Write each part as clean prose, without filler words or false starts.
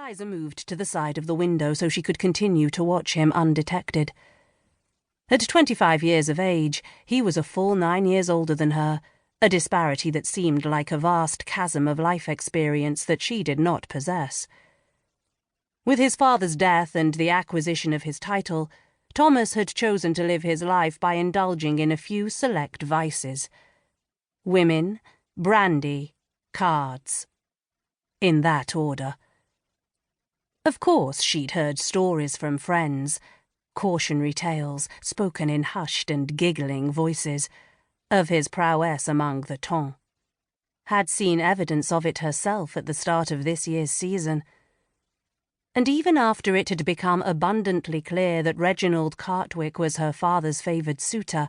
Eliza moved to the side of the window so she could continue to watch him undetected. At 25 years of age, he was a full 9 years older than her, a disparity that seemed like a vast chasm of life experience that she did not possess. With his father's death and the acquisition of his title, Thomas had chosen to live his life by indulging in a few select vices. Women, brandy, cards. In that order. Of course she'd heard stories from friends, cautionary tales spoken in hushed and giggling voices, of his prowess among the ton. Had seen evidence of it herself at the start of this year's season. And even after it had become abundantly clear that Reginald Cartwick was her father's favoured suitor,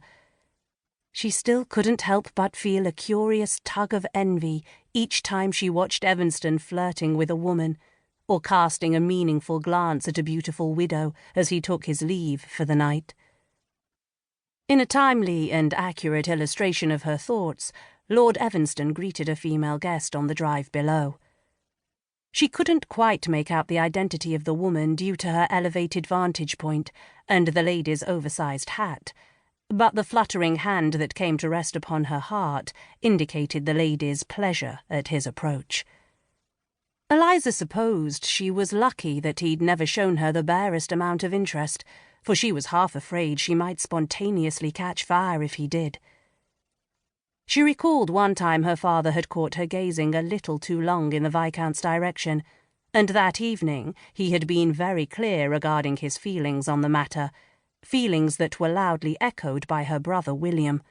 she still couldn't help but feel a curious tug of envy each time she watched Evanston flirting with a woman, or casting a meaningful glance at a beautiful widow as he took his leave for the night. In a timely and accurate illustration of her thoughts, Lord Evanston greeted a female guest on the drive below. She couldn't quite make out the identity of the woman due to her elevated vantage point and the lady's oversized hat, but the fluttering hand that came to rest upon her heart indicated the lady's pleasure at his approach. Eliza supposed she was lucky that he'd never shown her the barest amount of interest, for she was half afraid she might spontaneously catch fire if he did. She recalled one time her father had caught her gazing a little too long in the Viscount's direction, and that evening he had been very clear regarding his feelings on the matter, feelings that were loudly echoed by her brother William.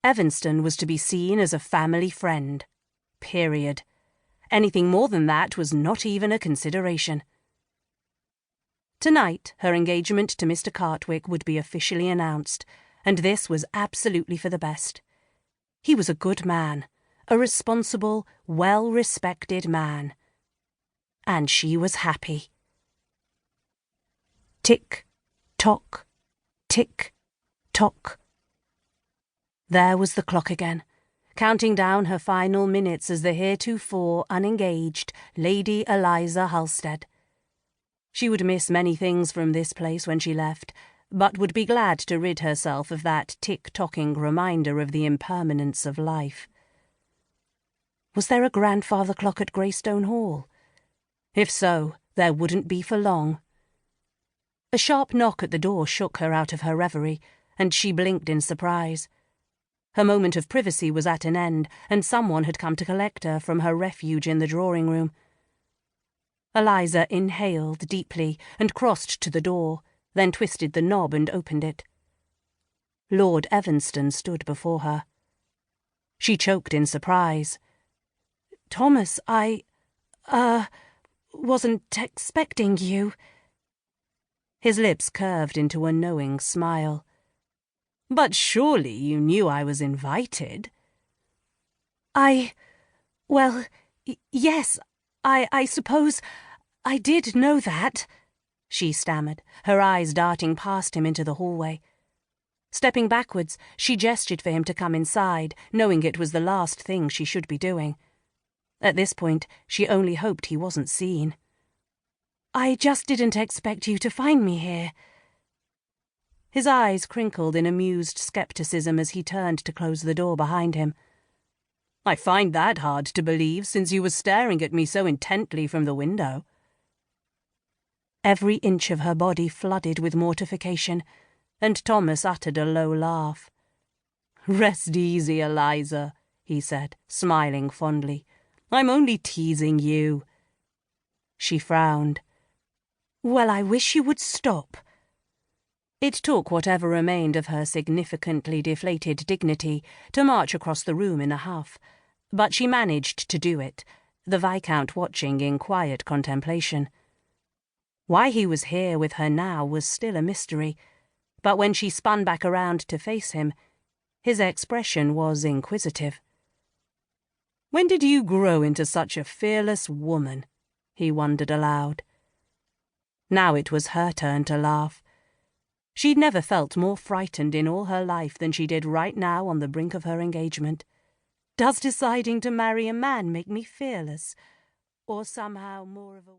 Evanston was to be seen as a family friend. Period. Anything more than that was not even a consideration. Tonight, her engagement to Mr. Cartwick would be officially announced, and this was absolutely for the best. He was a good man, a responsible, well-respected man. And she was happy. Tick-tock, tick-tock. There was the clock again, counting down her final minutes as the heretofore unengaged Lady Eliza Halstead. She would miss many things from this place when she left, but would be glad to rid herself of that tick-tocking reminder of the impermanence of life. Was there a grandfather clock at Greystone Hall? If so, there wouldn't be for long. A sharp knock at the door shook her out of her reverie, and she blinked in surprise. Her moment of privacy was at an end, and someone had come to collect her from her refuge in the drawing-room. Eliza inhaled deeply and crossed to the door, then twisted the knob and opened it. Lord Evanston stood before her. She choked in surprise. "Thomas, I wasn't expecting you." His lips curved into a knowing smile. "But surely you knew I was invited." Well, yes, I suppose I did know that," she stammered, her eyes darting past him into the hallway. Stepping backwards, she gestured for him to come inside, knowing it was the last thing she should be doing. At this point, she only hoped he wasn't seen. "I just didn't expect you to find me here." His eyes crinkled in amused skepticism as he turned to close the door behind him. "I find that hard to believe, since you were staring at me so intently from the window." Every inch of her body flooded with mortification, and Thomas uttered a low laugh. "Rest easy, Eliza," he said, smiling fondly. "I'm only teasing you." She frowned. "Well, I wish you would stop." It took whatever remained of her significantly deflated dignity to march across the room in a huff, but she managed to do it, the Viscount watching in quiet contemplation. Why he was here with her now was still a mystery, but when she spun back around to face him, his expression was inquisitive. "When did you grow into such a fearless woman?" he wondered aloud. Now it was her turn to laugh. She'd never felt more frightened in all her life than she did right now on the brink of her engagement. Does deciding to marry a man make me fearless? Or somehow more of a...